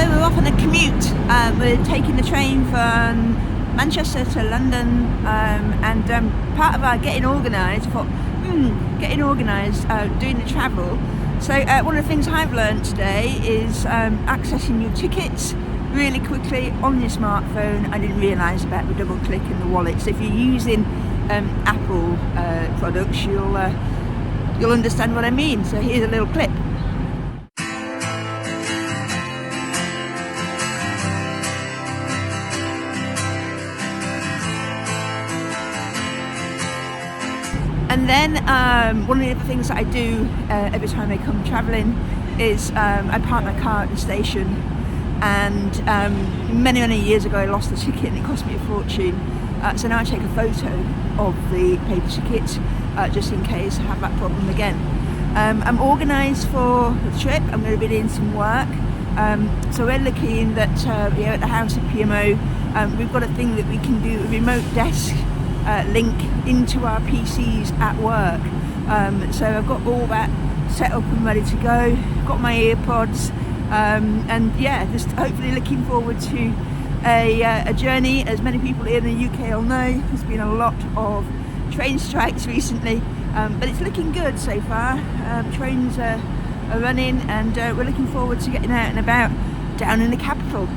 we're off on a commute. We're taking the train from Manchester to London, and part of our getting organised, doing the travel. So one of the things I've learned today is accessing your tickets really quickly on your smartphone. I didn't realise about the double click in the wallet. So if you're using Apple products, you'll understand what I mean. So here's a little clip. And then one of the other things that I do every time I come travelling is I park my car at the station, and many years ago I lost the ticket and it cost me a fortune. So now I take a photo of the paper ticket just in case I have that problem again. I'm organised for the trip. I'm going to be doing some work. So we're looking that here at the house at PMO, we've got a thing that we can do, a remote desk link into our PCs at work. So I've got all that set up and ready to go. Got my earpods, and yeah, just hopefully looking forward to a journey. As many people here in the UK will know, there's been a lot of train strikes recently, but it's looking good so far. Trains are running, and we're looking forward to getting out and about down in the capital.